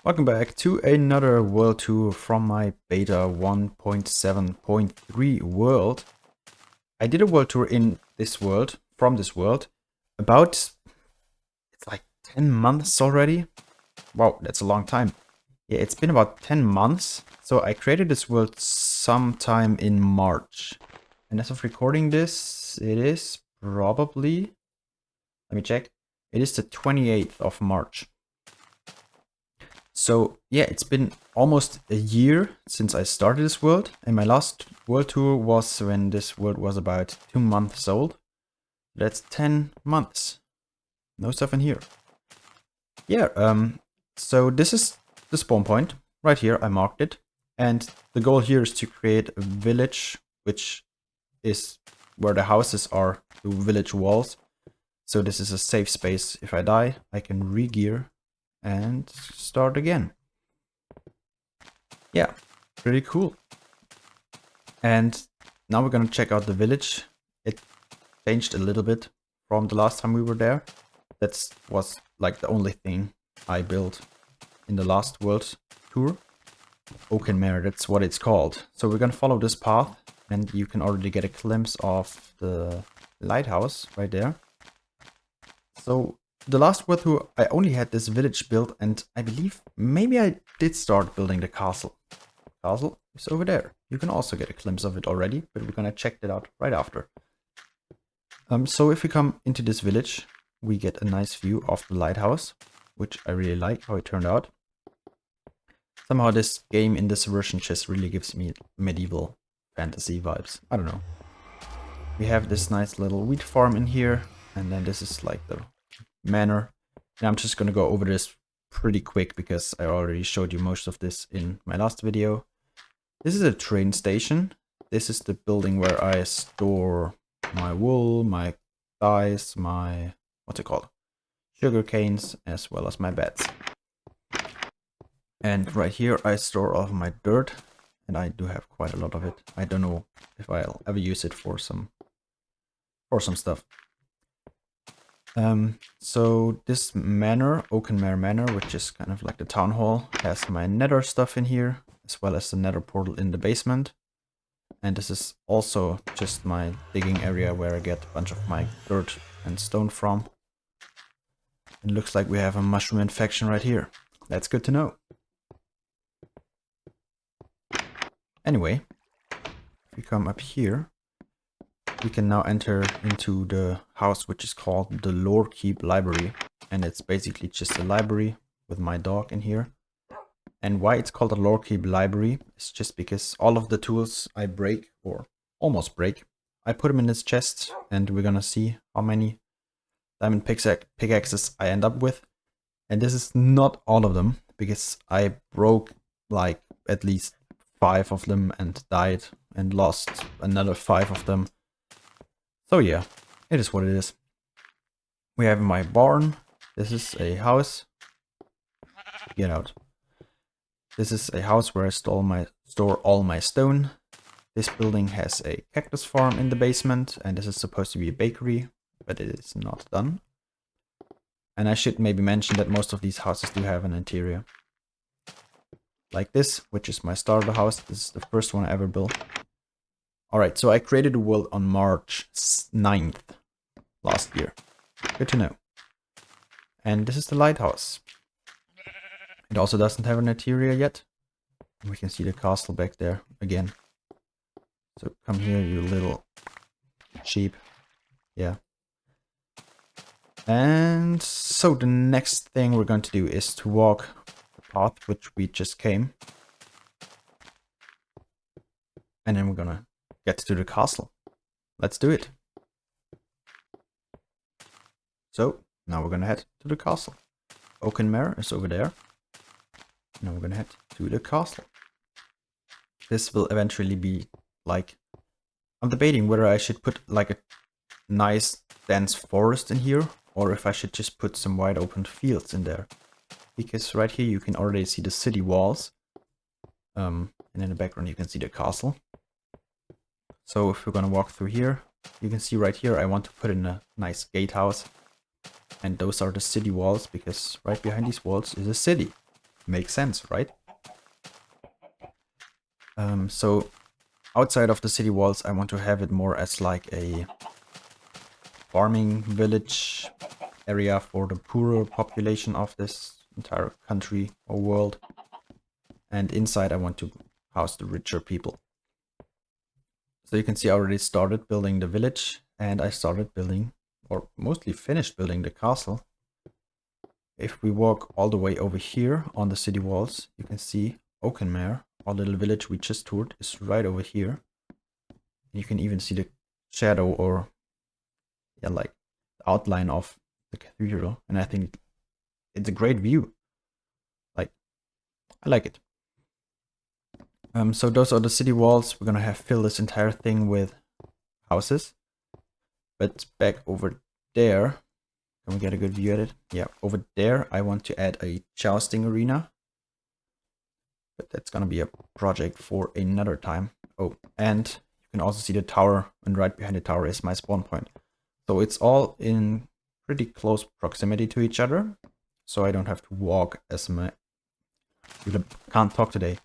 Welcome back to another world tour from my beta 1.7.3 world. I did a world tour in this world, from this world, about, it's like 10 months already. Wow, that's a long time. Yeah, it's been about 10 months. So I created this world sometime in March. And as of recording this, it is probably, let me check, it is the 28th of March. So yeah, it's been almost a year since I started this world, and my last world tour was when this world was about 2 months old. That's 10 months. No stuff in here. Yeah, so this is the spawn point. Right here, I marked it. And the goal here is to create a village, which is where the houses are, the village walls. So this is a safe space. If I die, I can re-gear and start again. Yeah, pretty cool. And now we're gonna check out the village. It changed a little bit from the last time we were there. That was like the only thing I built in the last world tour. Oakenmar, that's what it's called. So we're gonna follow this path, and you can already get a glimpse of the lighthouse right there. So the last world tour, I only had this village built, and I believe maybe I did start building the castle. Castle is over there. You can also get a glimpse of it already, but we're gonna check that out right after. So if we come into this village, we get a nice view of the lighthouse, which I really like how it turned out. Somehow this game in this version just really gives me medieval fantasy vibes. I don't know. We have this nice little wheat farm in here, and then this is like the manor. And I'm just gonna go over this pretty quick because I already showed you most of this in my last video. This is a train station. This is the building where I store my wool, my dyes, my, what's it called? Sugar canes, as well as my beds. And right here I store all of my dirt, and I do have quite a lot of it. I don't know if I'll ever use it for some stuff. So this manor, Oakenmar Manor, which is kind of like the town hall, has my nether stuff in here, as well as the nether portal in the basement. And this is also just my digging area where I get a bunch of my dirt and stone from. It looks like we have a mushroom infection right here. That's good to know. Anyway, if we come up here, we can now enter into the house, which is called the Lore Keep Library. And it's basically just a library with my dog in here. And why it's called a Lore Keep Library is just because all of the tools I break, or almost break, I put them in this chest, and we're gonna see how many diamond pickaxes I end up with. And this is not all of them, because I broke like at least 5 of them and died and lost another 5 of them. So yeah, it is what it is. We have my barn. This is a house. Get out. This is a house where I store all my stone. This building has a cactus farm in the basement, and this is supposed to be a bakery, but it is not done. And I should maybe mention that most of these houses do have an interior. Like this, which is my starter house. This is the first one I ever built. Alright, so I created a world on March 9th last year. Good to know. And this is the lighthouse. It also doesn't have an interior yet. We can see the castle back there again. So come here, you little sheep. Yeah. And so the next thing we're going to do is to walk the path which we just came. And then we're gonna get to the castle. Let's do it. So now we're gonna head to the castle. Oakenmar is over there. Now we're gonna head to the castle. This will eventually be like, I'm debating whether I should put like a nice dense forest in here, or if I should just put some wide open fields in there. Because right here you can already see the city walls. And in the background you can see the castle. So if we're gonna walk through here, you can see right here I want to put in a nice gatehouse. And those are the city walls, because right behind these walls is a city. Makes sense, right? So outside of the city walls, I want to have it more as like a farming village area for the poorer population of this entire country or world. And inside I want to house the richer people. So you can see I already started building the village, and I started building, or mostly finished building, the castle. If we walk all the way over here on the city walls, you can see Oakenmar, our little village we just toured, is right over here. You can even see the shadow, or yeah, like the outline of the cathedral, and I think it's a great view. Like, I like it. So those are the city walls. We're gonna fill this entire thing with houses. But back over there, can we get a good view at it? Yeah, over there I want to add a jousting arena. But that's gonna be a project for another time. Oh, and you can also see the tower, and right behind the tower is my spawn point. So it's all in pretty close proximity to each other. So I don't have to walk as much. Can't talk today.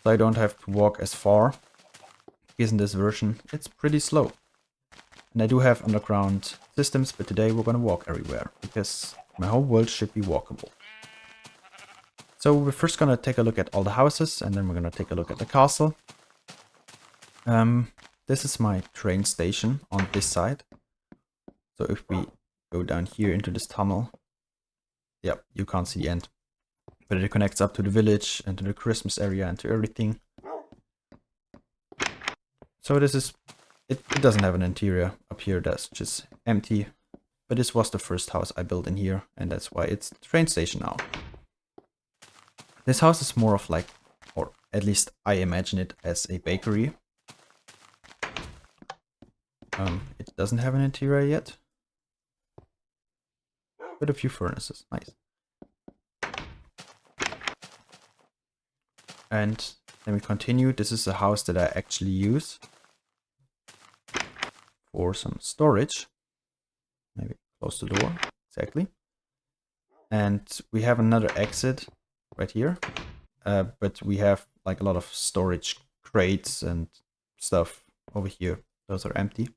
So I don't have to walk as far. Because in this version, it's pretty slow. And I do have underground systems, but today we're gonna walk everywhere, because my whole world should be walkable. So we're first gonna take a look at all the houses, and then we're gonna take a look at the castle. This is my train station on this side. So if we go down here into this tunnel, yep, you can't see the end. But it connects up to the village and to the Christmas area and to everything. So this is, it doesn't have an interior up here, that's just empty. But this was the first house I built in here, and that's why it's the train station now. This house is more of like, or at least I imagine it as a bakery. It doesn't have an interior yet. But a few furnaces, nice. And then we continue. This is a house that I actually use for some storage. Maybe close the door, exactly. And we have another exit right here. But we have like a lot of storage crates and stuff over here. Those are empty.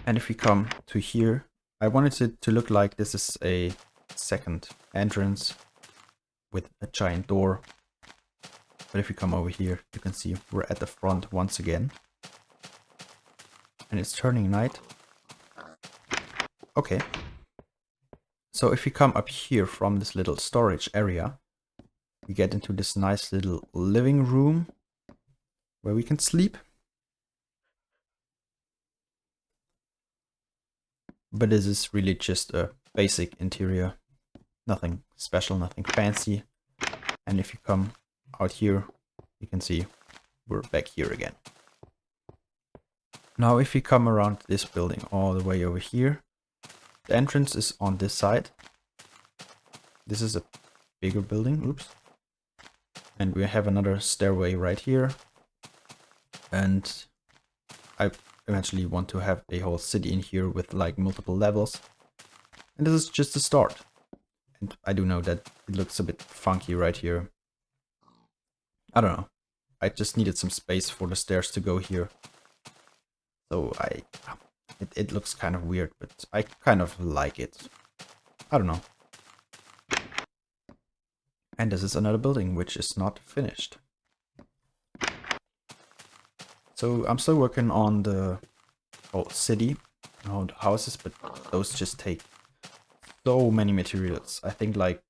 And if we come to here, I wanted it to look like this is a second entrance with a giant door. But if we come over here, you can see we're at the front once again. And it's turning night. Okay. So if we come up here from this little storage area, we get into this nice little living room where we can sleep. But this is really just a basic interior. Nothing special, nothing fancy. And if you come out here, you can see we're back here again. Now if we come around this building all the way over here, the entrance is on this side. This is a bigger building, oops. And we have another stairway right here. And I eventually want to have a whole city in here with like multiple levels. And this is just the start. And I do know that it looks a bit funky right here. I don't know. I just needed some space for the stairs to go here. So it looks kind of weird, but I kind of like it. I don't know. And this is another building which is not finished. So I'm still working on the whole city, all the houses, but those just take so many materials. I think like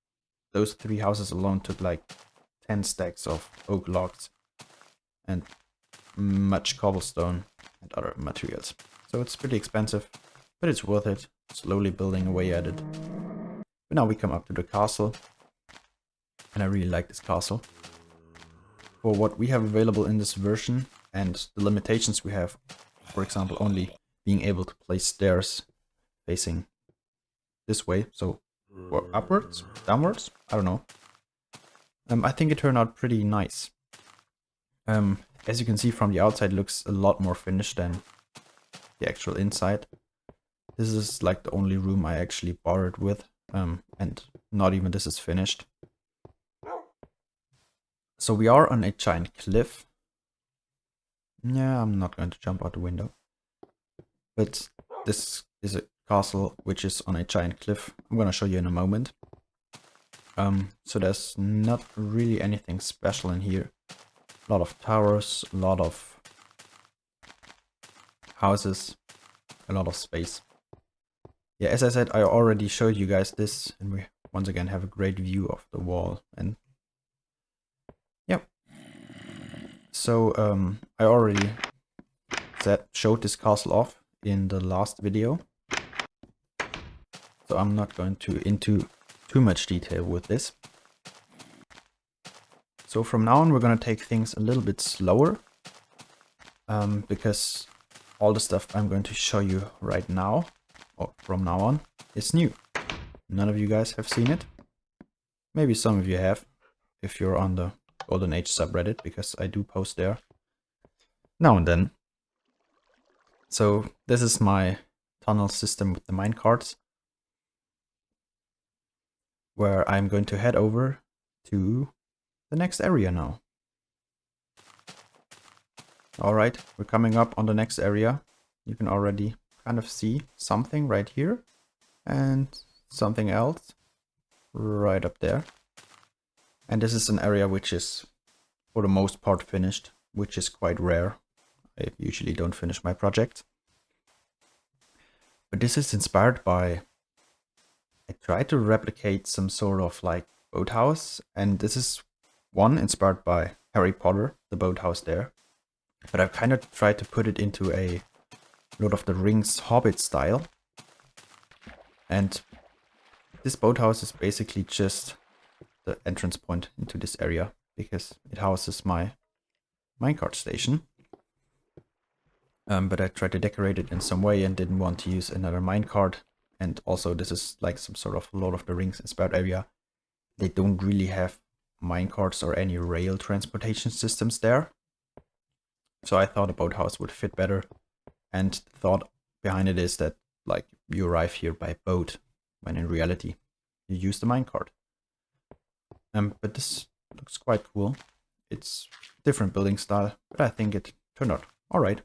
those 3 houses alone took like 10 stacks of oak logs and much cobblestone and other materials. So it's pretty expensive, but it's worth it. Slowly building away at it. But now we come up to the castle. And I really like this castle. For what we have available in this version and the limitations we have, for example, only being able to place stairs facing this way, so upwards, downwards, I don't know. I think it turned out pretty nice. As you can see from the outside, it looks a lot more finished than the actual inside. This is like the only room I actually borrowed with, and not even this is finished. So we are on a giant cliff. Yeah, I'm not going to jump out the window. But this is a castle which is on a giant cliff. I'm gonna show you in a moment. So there's not really anything special in here. A lot of towers, a lot of houses, a lot of space. Yeah, as I said, I already showed you guys this, and we once again have a great view of the wall. And yeah, so I already showed this castle off in the last video, so I'm not going into too much detail with this. So from now on, we're gonna take things a little bit slower, because all the stuff I'm going to show you right now, or from now on, is new. None of you guys have seen it. Maybe some of you have, if you're on the Golden Age subreddit, because I do post there now and then. So this is my tunnel system with the minecarts, where I'm going to head over to the next area now. Alright, we're coming up on the next area. You can already kind of see something right here, and something else right up there. And this is an area which is, for the most part, finished, which is quite rare. I usually don't finish my projects. But this is inspired by... I tried to replicate some sort of like boathouse, and this is one inspired by Harry Potter, the boathouse there. But I've kind of tried to put it into a Lord of the Rings Hobbit style. And this boathouse is basically just the entrance point into this area, because it houses my minecart station. But I tried to decorate it in some way and didn't want to use another minecart. And also this is like some sort of Lord of the Rings inspired area. They don't really have minecarts or any rail transportation systems there. So I thought a boathouse would fit better. And the thought behind it is that like you arrive here by boat, when in reality you use the minecart. But this looks quite cool. It's different building style, but I think it turned out alright.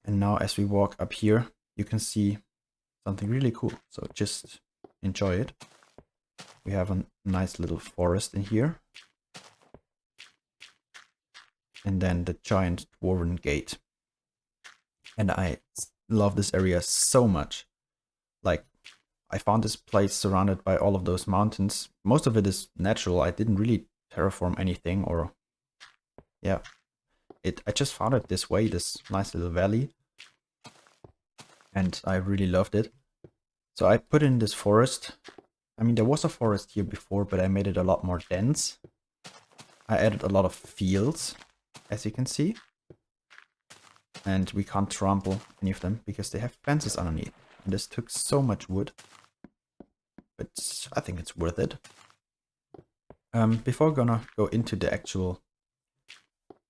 And now as we walk up here, you can see something really cool. So just enjoy it. We have a nice little forest in here. And then the giant Dwarven gate. And I love this area so much. Like, I found this place surrounded by all of those mountains. Most of it is natural. I didn't really terraform anything, or... yeah. I just found it this way, this nice little valley. And I really loved it. So I put in this forest. I mean, there was a forest here before, but I made it a lot more dense. I added a lot of fields, as you can see. And we can't trample any of them because they have fences underneath. And this took so much wood. But I think it's worth it. Before we're gonna go into the actual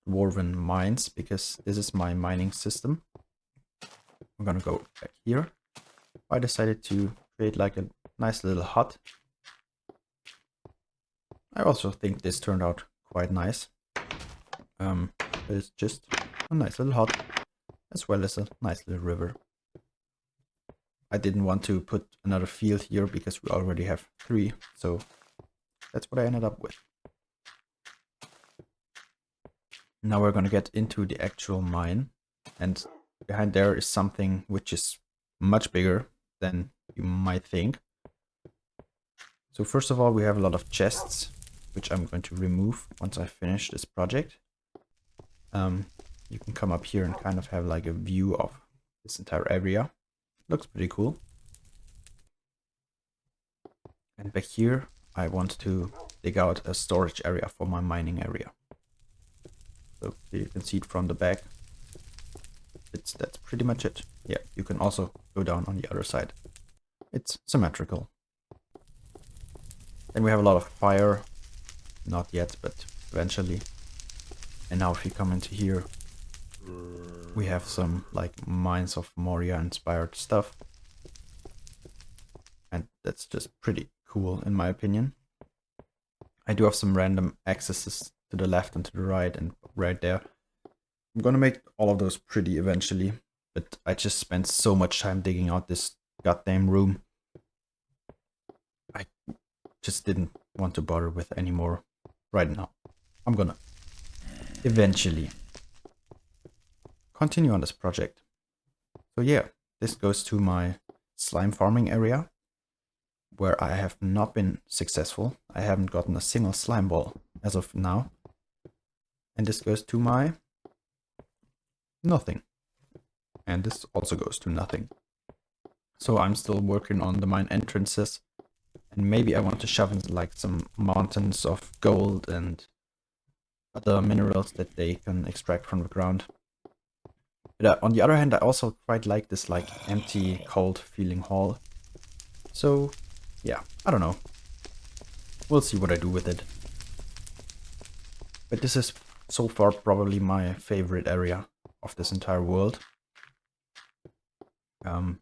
Dwarven mines, because this is my mining system, I'm gonna go back here. I decided to create like a nice little hut. I also think this turned out quite nice. But it's just a nice little hut, as well as a nice little river. I didn't want to put another field here because we already have 3, so that's what I ended up with. Now we're gonna get into the actual mine, and behind there is something which is much bigger than you might think. So first of all, we have a lot of chests, which I'm going to remove once I finish this project. You can come up here and kind of have like a view of this entire area. Looks pretty cool. And back here, I want to dig out a storage area for my mining area. So here you can see it from the back. That's pretty much it. Yeah, you can also go down on the other side. It's symmetrical. Then we have a lot of fire. Not yet, but eventually. And now if you come into here, we have some like Mines of Moria inspired stuff. And that's just pretty cool in my opinion. I do have some random accesses to the left and to the right and right there. I'm gonna make all of those pretty eventually, but I just spent so much time digging out this goddamn room. I just didn't want to bother with anymore right now. I'm gonna eventually continue on this project. So yeah, this goes to my slime farming area, where I have not been successful. I haven't gotten a single slime ball as of now. And this goes to my nothing. And this also goes to nothing. So I'm still working on the mine entrances. And maybe I want to shove in like some mountains of gold and other minerals that they can extract from the ground. But on the other hand, I also quite like this like empty, cold feeling hall. So yeah, I don't know. We'll see what I do with it. But this is so far probably my favorite area of this entire world. And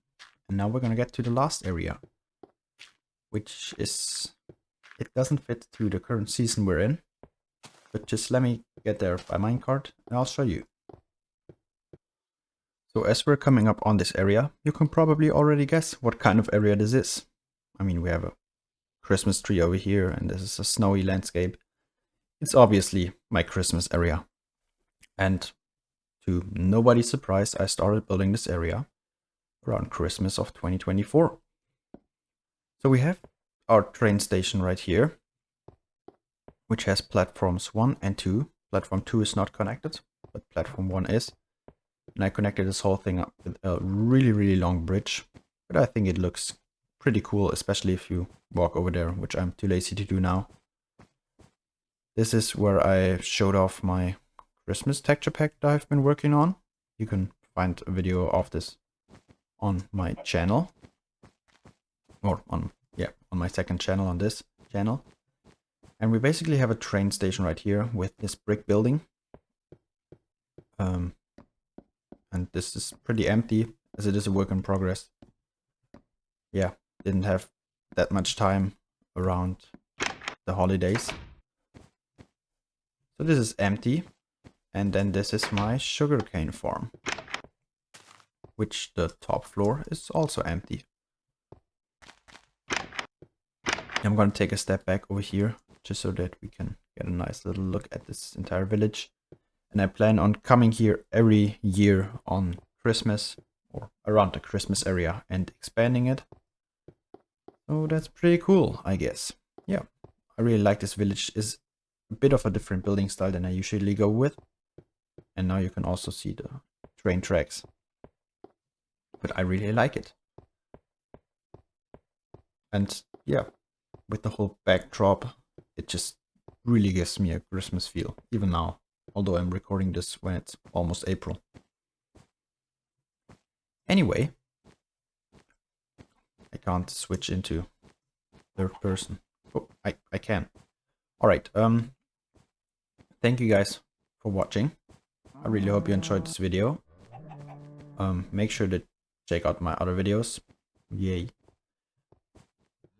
now we're gonna get to the last area, which is, it doesn't fit to the current season we're in, but just let me get there by minecart and I'll show you. So as we're coming up on this area, you can probably already guess what kind of area this is. I mean, we have a Christmas tree over here and this is a snowy landscape. It's obviously my Christmas area. And to nobody's surprise, I started building this area around Christmas of 2024. So we have our train station right here, which has platforms 1 and 2. Platform 2 is not connected, but platform 1 is. And I connected this whole thing up with a really long bridge. But I think it looks pretty cool, especially if you walk over there, which I'm too lazy to do now. This is where I showed off my Christmas texture pack that I've been working on. You can find a video of this on my channel. Or on my second channel, on this channel. And we basically have a train station right here with this brick building. And this is pretty empty, as it is a work in progress. Yeah, didn't have that much time around the holidays. So this is empty. And then this is my sugarcane farm, which the top floor is also empty. I'm gonna take a step back over here, just so that we can get a nice little look at this entire village. And I plan on coming here every year on Christmas, or around the Christmas area, and expanding it. So that's pretty cool, I guess. Yeah, I really like this village. It's a bit of a different building style than I usually go with. And now you can also see the train tracks. But I really like it. And yeah, with the whole backdrop, it just really gives me a Christmas feel, even now. Although I'm recording this when it's almost April. Anyway, I can't switch into third person. Oh, I can. Alright, thank you guys for watching. I really hope you enjoyed this video. Make sure to check out my other videos. Yay.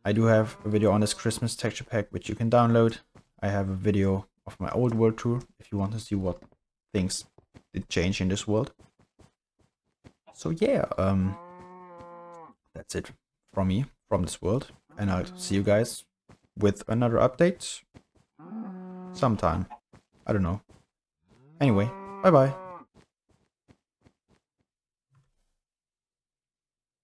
I do have a video on this Christmas texture pack, which you can download. I have a video of my old world tour, if you want to see what things did change in this world. So yeah, that's it from me, from this world. And I'll see you guys with another update sometime. I don't know. Anyway, bye bye.